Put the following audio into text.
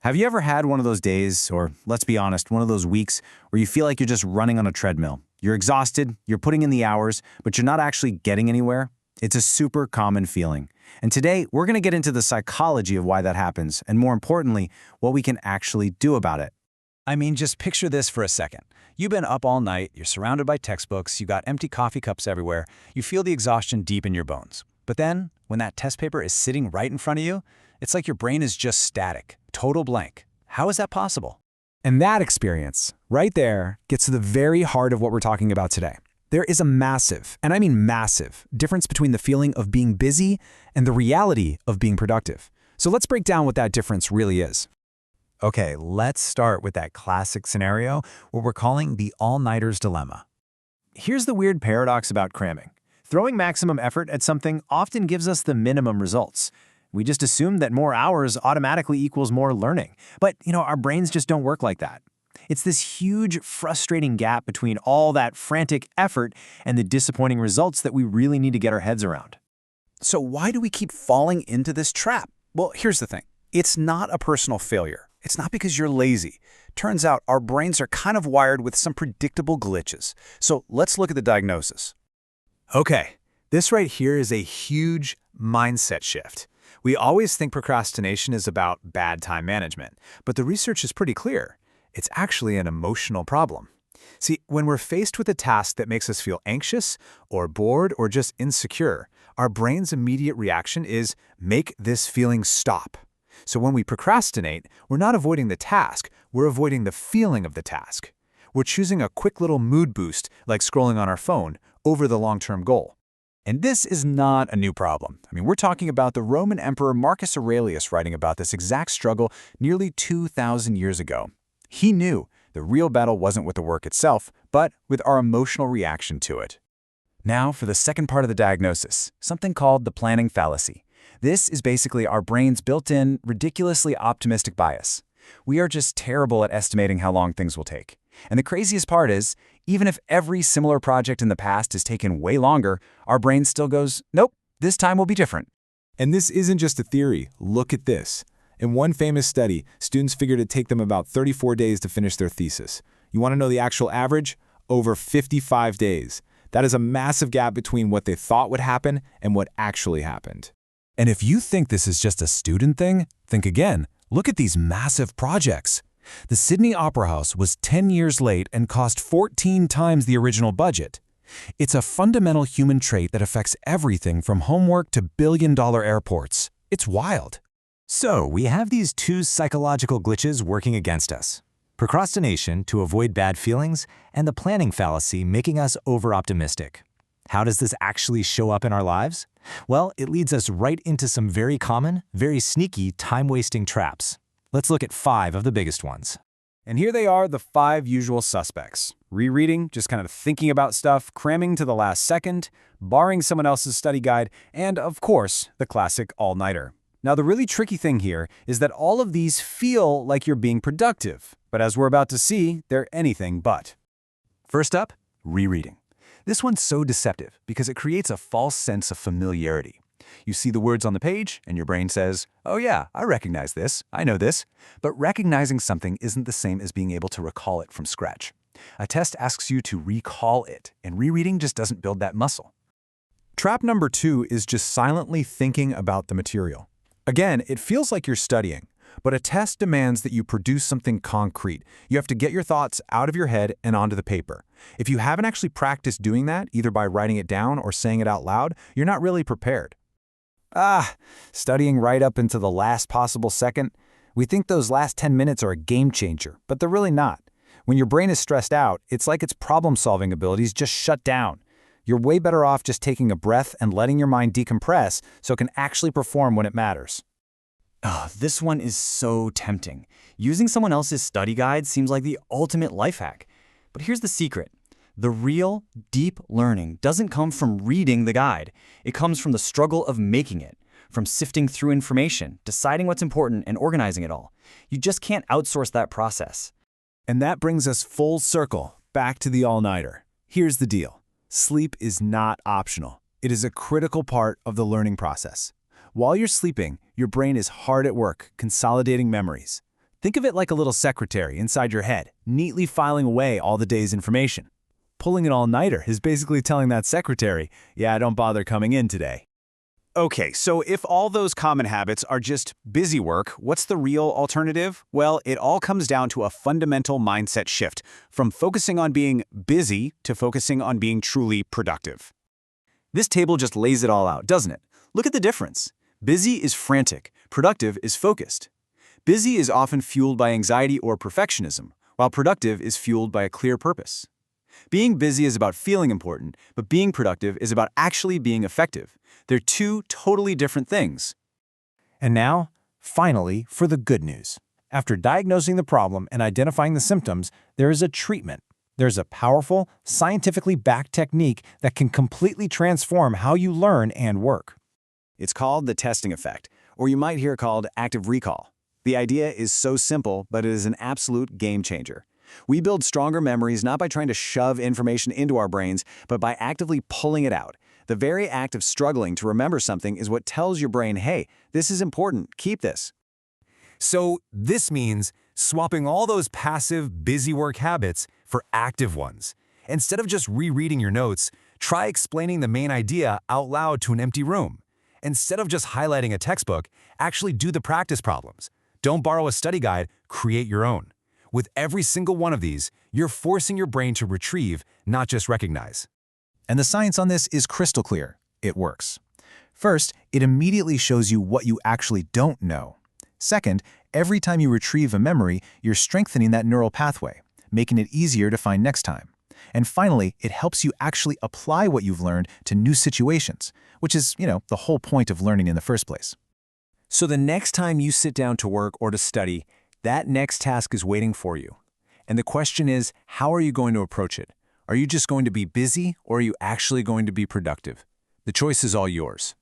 Have you ever had one of those days, or let's be honest, one of those weeks where you feel like you're just running on a treadmill? You're exhausted, you're putting in the hours, but you're not actually getting anywhere? It's a super common feeling. And today, we're going to get into the psychology of why that happens, and more importantly, what we can actually do about it. I mean, just picture this for a second. You've been up all night, you're surrounded by textbooks, you got empty coffee cups everywhere, you feel the exhaustion deep in your bones. But then, when that test paper is sitting right in front of you, it's like your brain is just static, total blank. How is that possible? And that experience, right there, gets to the very heart of what we're talking about today. There is a massive, and I mean massive, difference between the feeling of being busy and the reality of being productive. So let's break down what that difference really is. Okay, let's start with that classic scenario what we're calling the all-nighters dilemma. Here's the weird paradox about cramming. Throwing maximum effort at something often gives us the minimum results. We just assume that more hours automatically equals more learning. But, our brains just don't work like that. It's this huge, frustrating gap between all that frantic effort and the disappointing results that we really need to get our heads around. So why do we keep falling into this trap? Well, here's the thing. It's not a personal failure. It's not because you're lazy. Turns out our brains are kind of wired with some predictable glitches. So let's look at the diagnosis. Okay, this right here is a huge mindset shift. We always think procrastination is about bad time management, but the research is pretty clear. It's actually an emotional problem. See, when we're faced with a task that makes us feel anxious or bored or just insecure, our brain's immediate reaction is make this feeling stop. So when we procrastinate, we're not avoiding the task, we're avoiding the feeling of the task. We're choosing a quick little mood boost, like scrolling on our phone, over the long-term goal. And this is not a new problem. We're talking about the Roman Emperor Marcus Aurelius writing about this exact struggle nearly 2,000 years ago. He knew the real battle wasn't with the work itself, but with our emotional reaction to it. Now for the second part of the diagnosis, something called the planning fallacy. This is basically our brain's built-in, ridiculously optimistic bias. We are just terrible at estimating how long things will take. And the craziest part is, even if every similar project in the past has taken way longer, our brain still goes, nope, this time will be different. And this isn't just a theory. Look at this. In one famous study, students figured it'd take them about 34 days to finish their thesis. You want to know the actual average? Over 55 days. That is a massive gap between what they thought would happen and what actually happened. And if you think this is just a student thing, think again. Look at these massive projects. The Sydney Opera House was 10 years late and cost 14 times the original budget. It's a fundamental human trait that affects everything from homework to billion-dollar airports. It's wild. So we have these two psychological glitches working against us. Procrastination to avoid bad feelings and the planning fallacy making us over-optimistic. How does this actually show up in our lives? Well, it leads us right into some very common, very sneaky time-wasting traps. Let's look at 5 of the biggest ones. And here they are, the 5 usual suspects. Rereading, just kind of thinking about stuff, cramming to the last second, borrowing someone else's study guide, and of course, the classic all-nighter. Now, the really tricky thing here is that all of these feel like you're being productive, but as we're about to see, they're anything but. First up, rereading. This one's so deceptive because it creates a false sense of familiarity. You see the words on the page, and your brain says, oh yeah, I recognize this, I know this. But recognizing something isn't the same as being able to recall it from scratch. A test asks you to recall it, and rereading just doesn't build that muscle. Trap number 2 is just silently thinking about the material. Again, it feels like you're studying, but a test demands that you produce something concrete. You have to get your thoughts out of your head and onto the paper. If you haven't actually practiced doing that, either by writing it down or saying it out loud, you're not really prepared. Studying right up into the last possible second. We think those last 10 minutes are a game changer, but they're really not. When your brain is stressed out, it's like its problem-solving abilities just shut down. You're way better off just taking a breath and letting your mind decompress so it can actually perform when it matters. This one is so tempting. Using someone else's study guide seems like the ultimate life hack. But here's the secret. The real, deep learning doesn't come from reading the guide. It comes from the struggle of making it, from sifting through information, deciding what's important, and organizing it all. You just can't outsource that process. And that brings us full circle, back to the all-nighter. Here's the deal. Sleep is not optional. It is a critical part of the learning process. While you're sleeping, your brain is hard at work, consolidating memories. Think of it like a little secretary inside your head, neatly filing away all the day's information. Pulling an all-nighter is basically telling that secretary, yeah, don't bother coming in today. Okay, so if all those common habits are just busy work, what's the real alternative? Well, it all comes down to a fundamental mindset shift, from focusing on being busy to focusing on being truly productive. This table just lays it all out, doesn't it? Look at the difference. Busy is frantic, productive is focused. Busy is often fueled by anxiety or perfectionism, while productive is fueled by a clear purpose. Being busy is about feeling important, but being productive is about actually being effective. They're two totally different things. And now, finally, for the good news. After diagnosing the problem and identifying the symptoms, there is a treatment. There's a powerful, scientifically backed technique that can completely transform how you learn and work. It's called the testing effect, or you might hear it called active recall. The idea is so simple, but it is an absolute game changer. We build stronger memories not by trying to shove information into our brains, but by actively pulling it out. The very act of struggling to remember something is what tells your brain, hey, this is important, keep this. So this means swapping all those passive, busy work habits for active ones. Instead of just rereading your notes, try explaining the main idea out loud to an empty room. Instead of just highlighting a textbook, actually do the practice problems. Don't borrow a study guide, create your own. With every single one of these, you're forcing your brain to retrieve, not just recognize. And the science on this is crystal clear. It works. First, it immediately shows you what you actually don't know. Second, every time you retrieve a memory, you're strengthening that neural pathway, making it easier to find next time. And finally, it helps you actually apply what you've learned to new situations, which is, the whole point of learning in the first place. So the next time you sit down to work or to study, that next task is waiting for you. And the question is, how are you going to approach it? Are you just going to be busy, or are you actually going to be productive? The choice is all yours.